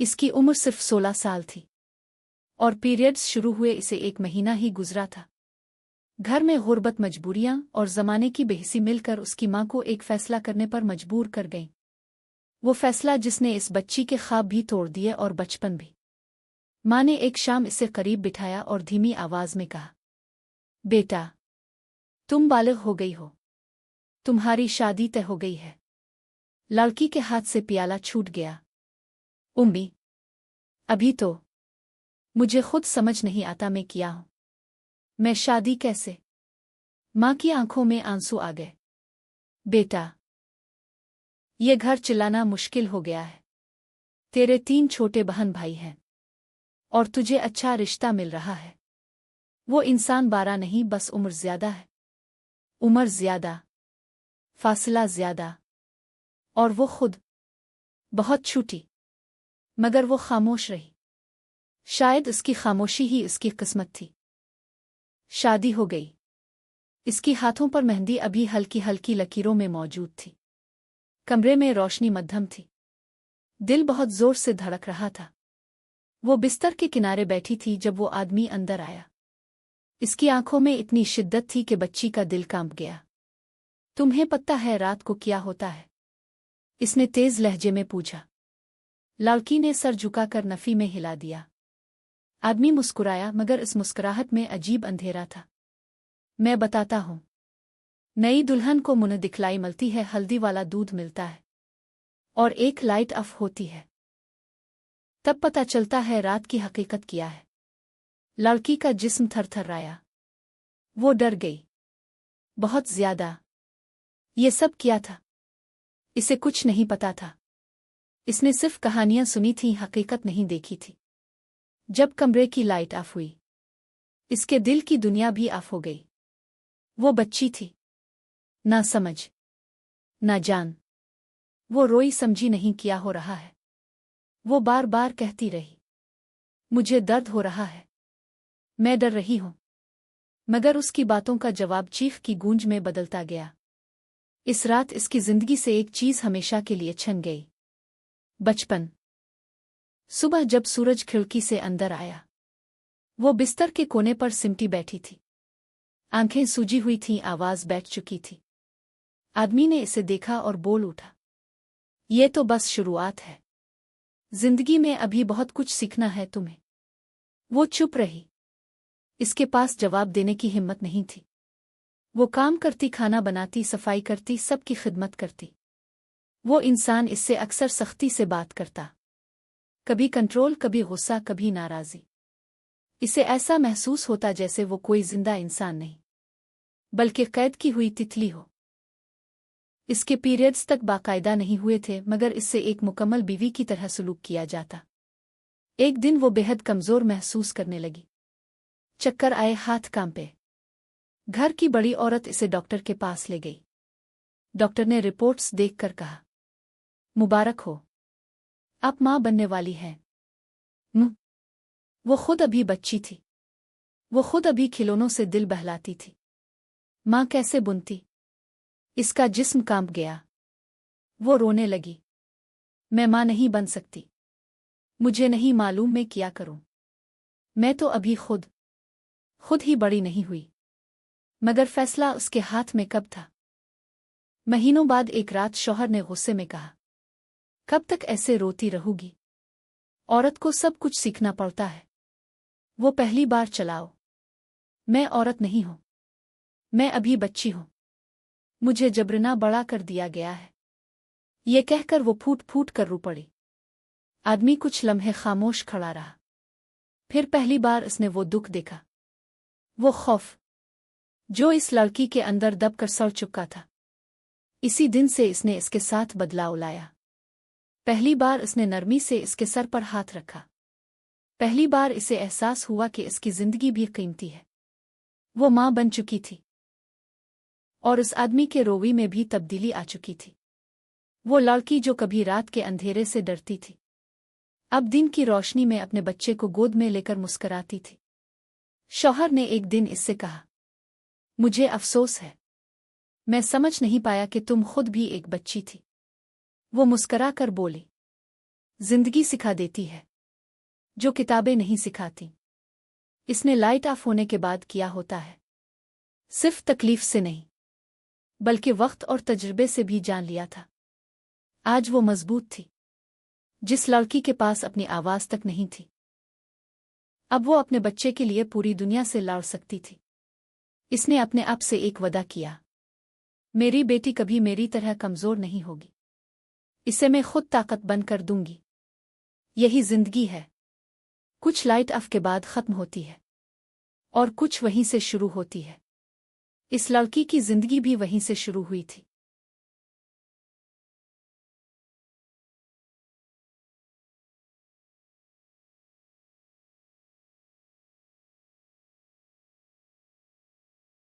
इसकी उम्र सिर्फ 16 साल थी और पीरियड्स शुरू हुए इसे 1 महीना ही गुजरा था। घर में गुर्बत, मजबूरियां और ज़माने की बेहिसी मिलकर उसकी मां को एक फैसला करने पर मजबूर कर गईं। वो फैसला जिसने इस बच्ची के ख्वाब भी तोड़ दिए और बचपन भी। मां ने एक शाम इसे करीब बिठाया और धीमी आवाज में कहा, बेटा, तुम बालिग हो गई हो, तुम्हारी शादी तय हो गई है। लड़की के हाथ से प्याला छूट गया। उम्मी, अभी तो मुझे खुद समझ नहीं आता मैं क्या हूं। मैं शादी कैसे? मां की आंखों में आंसू आ गए। बेटा, ये घर चिल्लाना मुश्किल हो गया है। तेरे 3 छोटे बहन भाई हैं और तुझे अच्छा रिश्ता मिल रहा है। वो इंसान 12 नहीं, बस उम्र ज्यादा है। उम्र ज्यादा, फासला ज्यादा, और वो खुद बहुत छोटी। मगर वो खामोश रही। शायद उसकी खामोशी ही उसकी किस्मत थी। शादी हो गई। इसकी हाथों पर मेहंदी अभी हल्की हल्की लकीरों में मौजूद थी। कमरे में रोशनी मध्यम थी। दिल बहुत जोर से धड़क रहा था। वो बिस्तर के किनारे बैठी थी जब वो आदमी अंदर आया। इसकी आंखों में इतनी शिद्दत थी कि बच्ची का दिल कांप गया। तुम्हें पता है रात को क्या होता है? इसने तेज लहजे में पूछा। लड़की ने सर झुकाकर नफी में हिला दिया। आदमी मुस्कुराया, मगर इस मुस्कुराहट में अजीब अंधेरा था। मैं बताता हूं। नई दुल्हन को मुंह दिखलाई मिलती है, हल्दी वाला दूध मिलता है और एक लाइट ऑफ होती है। तब पता चलता है रात की हकीकत क्या है। लड़की का जिस्म थरथराया। वो डर गई, बहुत ज्यादा। ये सब क्या था? इसे कुछ नहीं पता था। इसने सिर्फ कहानियां सुनी थीं, हकीकत नहीं देखी थी। जब कमरे की लाइट ऑफ हुई, इसके दिल की दुनिया भी ऑफ हो गई। वो बच्ची थी, ना समझ, ना जान। वो रोई, समझी नहीं क्या हो रहा है। वो बार बार कहती रही, मुझे दर्द हो रहा है, मैं डर रही हूं। मगर उसकी बातों का जवाब चीख की गूंज में बदलता गया। इस रात इसकी जिंदगी से एक चीज हमेशा के लिए छिन गई। बचपन। सुबह जब सूरज खिड़की से अंदर आया, वो बिस्तर के कोने पर सिमटी बैठी थी। आंखें सूजी हुई थीं, आवाज बैठ चुकी थी। आदमी ने इसे देखा और बोल उठा, ये तो बस शुरुआत है। जिंदगी में अभी बहुत कुछ सीखना है तुम्हें। वो चुप रही। इसके पास जवाब देने की हिम्मत नहीं थी। वो काम करती, खाना बनाती, सफाई करती, सबकी खिदमत करती। वो इंसान इससे अक्सर सख्ती से बात करता, कभी कंट्रोल, कभी गुस्सा, कभी नाराजी। इसे ऐसा महसूस होता जैसे वो कोई जिंदा इंसान नहीं, बल्कि कैद की हुई तितली हो। इसके पीरियड्स तक बाकायदा नहीं हुए थे, मगर इससे एक मुकम्मल बीवी की तरह सलूक किया जाता। एक दिन वो बेहद कमजोर महसूस करने लगी। चक्कर आए, हाथ कांपे। घर की बड़ी औरत इसे डॉक्टर के पास ले गई। डॉक्टर ने रिपोर्ट्स देखकर कहा, मुबारक हो, आप मां बनने वाली हैं। वो खुद अभी बच्ची थी। वो खुद अभी खिलौनों से दिल बहलाती थी। मां कैसे बुनती? इसका जिस्म कांप गया। वो रोने लगी, मैं मां नहीं बन सकती। मुझे नहीं मालूम मैं क्या करूं। मैं तो अभी खुद ही बड़ी नहीं हुई। मगर फैसला उसके हाथ में कब था? महीनों बाद एक रात शौहर ने गुस्से में कहा, कब तक ऐसे रोती रहूगी? औरत को सब कुछ सीखना पड़ता है। वो पहली बार चलाओ। मैं औरत नहीं हूं, मैं अभी बच्ची हूं। मुझे जबरना बड़ा कर दिया गया है। ये कहकर वो फूट फूट कर रो पड़ी। आदमी कुछ लम्हे खामोश खड़ा रहा। फिर पहली बार उसने वो दुख देखा, वो खौफ जो इस लड़की के अंदर दब कर सड़ चुका था। इसी दिन से इसने इसके साथ बदलाव लाया। पहली बार उसने नरमी से इसके सर पर हाथ रखा। पहली बार इसे एहसास हुआ कि इसकी जिंदगी भी कीमती है। वो मां बन चुकी थी और उस आदमी के रोवी में भी तब्दीली आ चुकी थी। वो लड़की जो कभी रात के अंधेरे से डरती थी, अब दिन की रोशनी में अपने बच्चे को गोद में लेकर मुस्कराती थी। शौहर ने एक दिन इससे कहा, मुझे अफसोस है, मैं समझ नहीं पाया कि तुम खुद भी एक बच्ची थी। वो मुस्करा कर बोली, जिंदगी सिखा देती है जो किताबें नहीं सिखाती। इसने लाइट ऑफ होने के बाद किया होता है, सिर्फ तकलीफ से नहीं बल्कि वक्त और तजुर्बे से भी जान लिया था। आज वो मजबूत थी जिस लड़की के पास अपनी आवाज तक नहीं थी। अब वो अपने बच्चे के लिए पूरी दुनिया से लड़ सकती थी। इसने अपने आप से एक वादा किया, मेरी बेटी कभी मेरी तरह कमजोर नहीं होगी, इसे मैं खुद ताकत बनकर दूंगी। यही जिंदगी है, कुछ लाइट ऑफ के बाद खत्म होती है और कुछ वहीं से शुरू होती है। इस लड़की की जिंदगी भी वहीं से शुरू हुई थी।